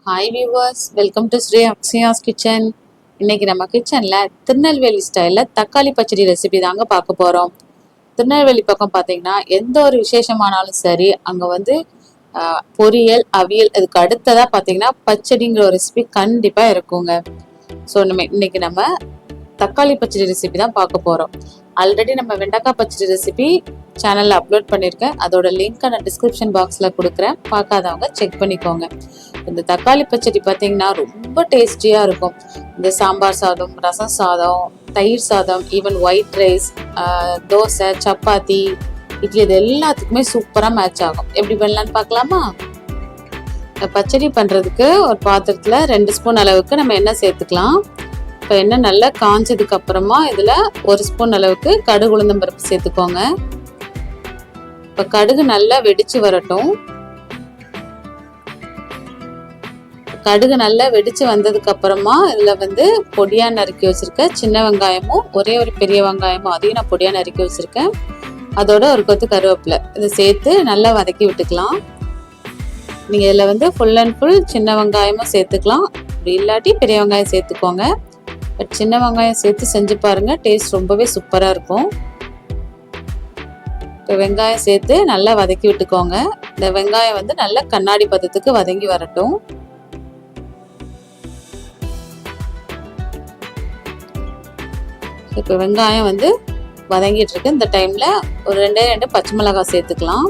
Hi viewers, welcome to Sri Akshaya's kitchen. இன்னைக்கு நம்ம கிச்சனில் திருநெல்வேலி ஸ்டைலில் தக்காளி பச்சடி ரெசிபி தாங்க பார்க்க போகிறோம். திருநெல்வேலி பக்கம் பார்த்தீங்கன்னா எந்த ஒரு விசேஷமானாலும் சரி, அங்கே வந்து பொரியல், அவியல், இதுக்கு அடுத்ததாக பார்த்தீங்கன்னா பச்சடிங்கிற ஒரு ரெசிபி கண்டிப்பாக இருக்குங்க. ஸோ இன்னைக்கு நம்ம தக்காளி பச்சடி ரெசிபி தான் பார்க்க போகிறோம். ஆல்ரெடி நம்ம வெண்டைக்காய் பச்சடி ரெசிபி சேனலில் அப்லோட் பண்ணியிருக்கேன். அதோட லிங்க்கை நான் டிஸ்கிரிப்ஷன் பாக்ஸில் கொடுக்குறேன், பார்க்காதவங்க செக் பண்ணிக்கோங்க. இந்த தக்காளி பச்சடி பார்த்தீங்கன்னா ரொம்ப டேஸ்டியாக இருக்கும். இந்த சாம்பார் சாதம், ரசம் சாதம், தயிர் சாதம், even white rice, dosa, chapati, idli, இது எல்லாத்துக்குமே சூப்பராக மேட்ச் ஆகும். எப்படி பண்ணலான்னு பார்க்கலாமா? இந்த பச்சடி பண்ணுறதுக்கு ஒரு பாத்திரத்தில் 2 ஸ்பூன் அளவுக்கு நம்ம எண்ணெய் சேர்த்துக்கலாம். இப்போ எண்ணெய் நல்லா காஞ்சதுக்கு அப்புறமா இதில் 1 ஸ்பூன் அளவுக்கு கடுகு உளுந்தம் பருப்பு சேர்த்துக்கோங்க. இப்போ கடுகு நல்லா வெடிச்சு வரட்டும். கடுகு நல்லா வெடிச்சு வந்ததுக்கு அப்புறமா இதில் வந்து பொடியாக நறுக்கி வச்சுருக்க சின்ன வெங்காயமும் ஒரே ஒரு பெரிய வெங்காயமும் அதையும் நான் பொடியாக நறுக்கி வச்சுருக்கேன். அதோட ஒரு கொத்து கருவேப்பிலை இதை சேர்த்து நல்லா வதக்கி விட்டுக்கலாம். நீங்கள் இதில் வந்து ஃபுல் அண்ட் ஃபுல் சின்ன வெங்காயமும் சேர்த்துக்கலாம், அப்படி இல்லாட்டி பெரிய வெங்காயம் சேர்த்துக்கோங்க. பட் சின்ன வெங்காயம் சேர்த்து செஞ்சு பாருங்கள், டேஸ்ட் ரொம்பவே சூப்பராக இருக்கும். இப்போ வெங்காயம் சேர்த்து நல்லா வதக்கி விட்டுக்கோங்க. இந்த வெங்காயம் வந்து நல்லா கண்ணாடி பதத்துக்கு வதங்கி வரட்டும். இப்போ வெங்காயம் வந்து வதங்கிட்டு இருக்கு. இந்த டைமில் ஒரு 2 பச்சை மிளகாய் சேர்த்துக்கலாம்.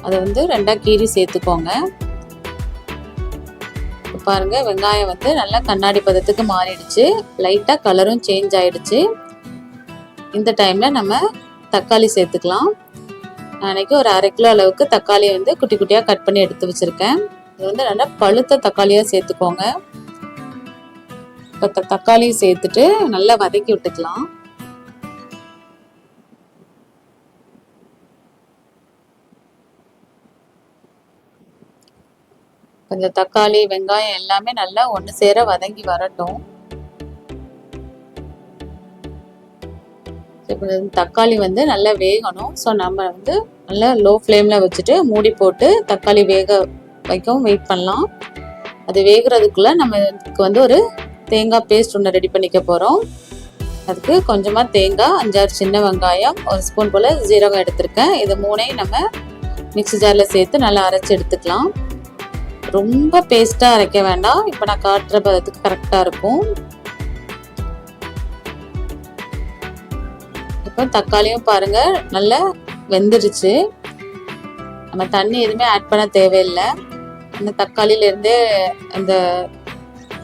அதை வந்து 2 கீரி சேர்த்துக்கோங்க. பாருங்க, வெங்காயம் வந்து நல்லா கண்ணாடி பதத்துக்கு மாறிடுச்சு, லைட்டாக கலரும் சேஞ்ச் ஆயிடுச்சு. இந்த டைமில் நம்ம தக்காளி சேர்த்துக்கலாம். நான் அன்றைக்கி ஒரு 1/2 கிலோ அளவுக்கு தக்காளியை வந்து குட்டி குட்டியாக கட் பண்ணி எடுத்து வச்சுருக்கேன். இது வந்து நல்லா பழுத்த தக்காளியாக சேர்த்துக்கோங்க. இப்போ தக்காளியை சேர்த்துட்டு நல்லா வதக்கி விட்டுக்கலாம். கொஞ்சம் தக்காளி, வெங்காயம் எல்லாமே நல்லா ஒன்று சேர வதங்கி வரட்டும். இப்போ தக்காளி வந்து நல்லா வேகணும். ஸோ நம்ம வந்து நல்லா லோ ஃப்ளேமில் வச்சுட்டு மூடி போட்டு தக்காளி வேக வைக்கவும் வெயிட் பண்ணலாம். அது வேகிறதுக்குள்ளே நமக்கு வந்து ஒரு தேங்காய் பேஸ்ட் ஒன்று ரெடி பண்ணிக்க போகிறோம். அதுக்கு கொஞ்சமாக தேங்காய், 5-6 சின்ன வெங்காயம், 1 ஸ்பூன் போல் ஜீரகம் எடுத்திருக்கேன். இது 3ஐயும் நம்ம மிக்ஸி ஜாரில் சேர்த்து நல்லா அரைச்சி எடுத்துக்கலாம். ரொம்ப பேஸ்ட்டாக அரைக்க வேண்டாம், இப்போ நான் காட்டுற பதத்துக்கு கரெக்டாக இருக்கும். இப்போ தக்காளியும் பாருங்கள் நல்லா வெந்துடுச்சு. நம்ம தண்ணி எதுவுமே ஆட் பண்ண தேவையில்லை. அந்த தக்காளியிலேருந்தே அந்த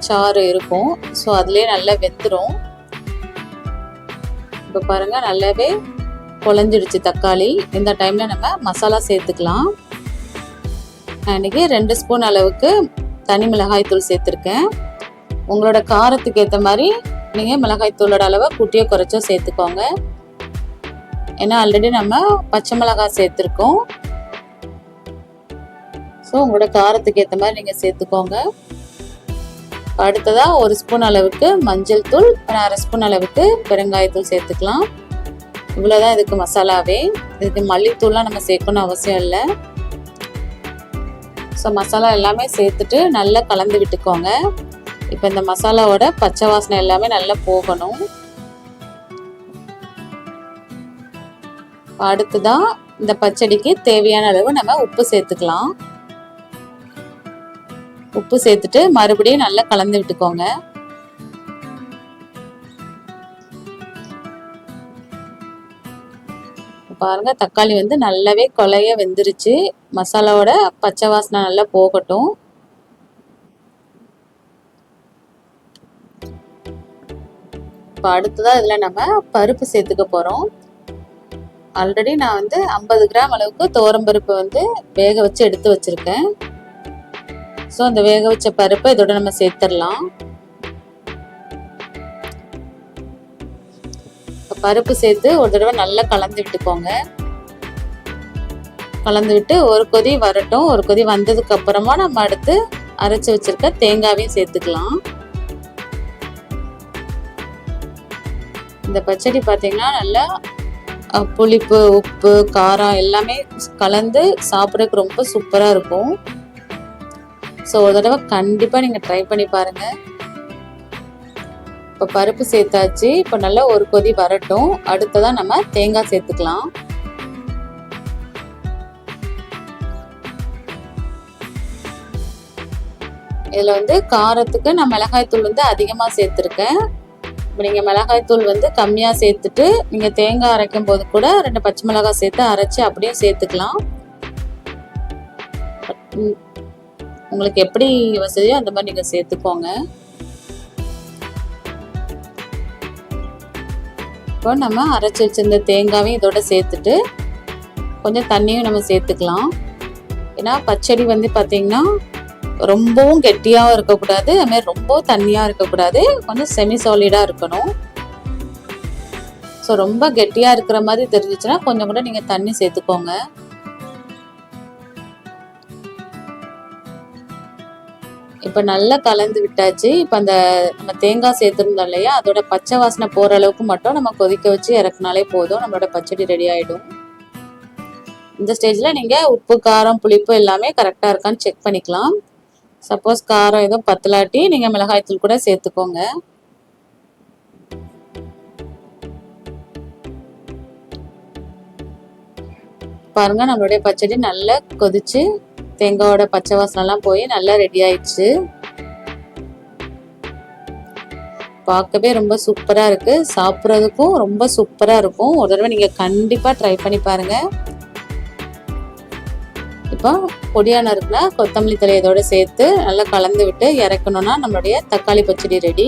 சாறு இருக்கும், ஸோ அதுலேயே நல்லா வெந்துடும். இப்போ பாருங்கள் நல்லாவே குழஞ்சிடுச்சு தக்காளி. இந்த டைமில் நம்ம மசாலா சேர்த்துக்கலாம். நான் இன்றைக்கி 2 ஸ்பூன் அளவுக்கு தனி மிளகாய் தூள் சேர்த்துருக்கேன். உங்களோட காரத்துக்கு ஏற்ற மாதிரி நீங்கள் மிளகாய் தூளோட அளவை கூட்டியோ குறைச்சோ சேர்த்துக்கோங்க. ஏன்னா ஆல்ரெடி நம்ம பச்சை மிளகாய் சேர்த்துருக்கோம். ஸோ உங்களோட காரத்துக்கு ஏற்ற மாதிரி நீங்கள் சேர்த்துக்கோங்க. அடுத்ததாக 1 ஸ்பூன் அளவுக்கு மஞ்சள் தூள், 1/2 ஸ்பூன் அளவுக்கு பெருங்காயத்தூள் சேர்த்துக்கலாம். இவ்வளோதான் இதுக்கு மசாலாவே. இதுக்கு மல்லித்தூள்லாம் நம்ம சேர்க்கணும் அவசியம் இல்லை. ஸோ மசாலா எல்லாமே சேர்த்துட்டு நல்லா கலந்து விட்டுக்கோங்க. இப்போ இந்த மசாலாவோட பச்சை வாசனை எல்லாமே நல்லா போகணும். அடுத்துதான் இந்த பச்சடிக்கு தேவையான அளவு நம்ம உப்பு சேர்த்துக்கலாம். உப்பு சேர்த்துட்டு மறுபடியும் நல்லா கலந்து விட்டுக்கோங்க. பாருங்க, தக்காளி வந்து நல்லாவே கொலைய வெந்துருச்சு. மசாலாவோட பச்சை வாசனை நல்லா போகட்டும். இப்போ அடுத்ததான் இதில் நம்ம பருப்பு சேர்த்துக்க போகிறோம். ஆல்ரெடி நான் வந்து 50 கிராம் அளவுக்கு துவரம்பருப்பு வந்து வேக வச்சு எடுத்து வச்சுருக்கேன். ஸோ அந்த வேக வச்ச பருப்பை இதோட நம்ம சேர்த்துடலாம். பருப்பு சேர்த்து ஒரு தடவை நல்லா கலந்து விட்டுக்கோங்க. கலந்து விட்டு ஒரு கொதி வரட்டும். ஒரு கொதி வந்ததுக்கு அப்புறமா நம்ம அடுத்து அரைச்சி வச்சிருக்க தேங்காவையும் சேர்த்துக்கலாம். இந்த பச்சடி பார்த்தீங்கன்னா நல்லா புளிப்பு, உப்பு, காரம் எல்லாமே கலந்து சாப்பிட்றதுக்கு ரொம்ப சூப்பராக இருக்கும். ஸோ ஒரு தடவை கண்டிப்பாக நீங்கள் ட்ரை பண்ணி பாருங்கள். இப்போ பருப்பு சேர்த்தாச்சு. இப்போ நல்லா ஒரு கொதி வரட்டும். அடுத்ததான் நம்ம தேங்காய் சேர்த்துக்கலாம். இதில் வந்து காரத்துக்கு நான் மிளகாய்த்தூள் வந்து அதிகமாக சேர்த்துருக்கேன். இப்போ நீங்கள் மிளகாய்த்தூள் வந்து கம்மியாக சேர்த்துட்டு நீங்கள் தேங்காய் அரைக்கும் போது கூட 2 பச்சை மிளகாய் சேர்த்து அரைச்சி அப்படியே சேர்த்துக்கலாம். உங்களுக்கு எப்படி வசதியோ அந்த மாதிரி நீங்கள் சேர்த்துக்கோங்க. இப்போ நம்ம அரைச்சி வச்சிருந்த தேங்காயும் இதோட சேர்த்துட்டு கொஞ்சம் தண்ணியும் நம்ம சேர்த்துக்கலாம். ஏன்னா பச்சடி வந்து பார்த்திங்கன்னா ரொம்பவும் கெட்டியாகவும் இருக்கக்கூடாது, அதுமாதிரி ரொம்ப தண்ணியாக இருக்கக்கூடாது, கொஞ்சம் செமி சாலிடாக இருக்கணும். ஸோ ரொம்ப கெட்டியாக இருக்கிற மாதிரி தெரிஞ்சிச்சுன்னா கொஞ்சம் கூட நீங்கள் தண்ணி சேர்த்துக்கோங்க. இப்போ நல்லா கலந்து விட்டாச்சு. இப்போ அந்த நம்ம தேங்காய் சேர்த்துருந்தோம் இல்லையா, அதோட பச்சை வாசனை போகிற அளவுக்கு மட்டும் நம்ம கொதிக்க வச்சு இறக்குனாலே போதும், நம்மளோட பச்சடி ரெடி ஆகிடும். இந்த ஸ்டேஜில் நீங்கள் உப்பு, காரம், புளிப்பு எல்லாமே கரெக்டாக இருக்கான்னு செக் பண்ணிக்கலாம். சப்போஸ் காரம் எதுவும் பத்தலாட்டி நீங்கள் மிளகாய்த்தூள் கூட சேர்த்துக்கோங்க. பாருங்க, நம்மளுடைய பச்சடி நல்லா கொதிச்சு தேங்காயோட பச்சை வாசனைலாம் போய் நல்லா ரெடி ஆயிடுச்சு. பார்க்கவே ரொம்ப சூப்பராக இருக்கு, சாப்பிட்றதுக்கும் ரொம்ப சூப்பராக இருக்கும். ஒரு தடவை நீங்கள் கண்டிப்பாக ட்ரை பண்ணி பாருங்க. இப்போ பொடியான இருக்குன்னா கொத்தமல்லி தழை இதோட சேர்த்து நல்லா கலந்து விட்டு இறக்கணும்னா நம்மளுடைய தக்காளி பச்சடி ரெடி.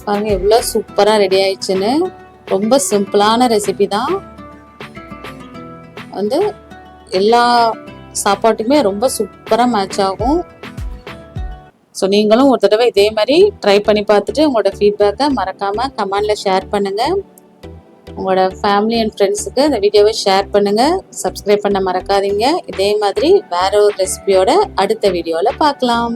பாருங்க எவ்வளோ சூப்பராக ரெடி ஆயிடுச்சுன்னு. ரொம்ப சிம்பிளான ரெசிபி தான், வந்து எல்லா சாப்பாட்டுக்குமே ரொம்ப சூப்பராக மேட்ச் ஆகும். ஸோ நீங்களும் ஒரு தடவை இதே மாதிரி ட்ரை பண்ணி பார்த்துட்டு உங்களோட ஃபீட்பேக்கை மறக்காமல் கமெண்டில் ஷேர் பண்ணுங்கள். உங்களோட ஃபேமிலி அண்ட் ஃப்ரெண்ட்ஸுக்கு இந்த வீடியோவை ஷேர் பண்ணுங்கள். சப்ஸ்கிரைப் பண்ண மறக்காதீங்க. இதே மாதிரி வேற ஒரு ரெசிபியோட அடுத்த வீடியோவில் பார்க்கலாம்.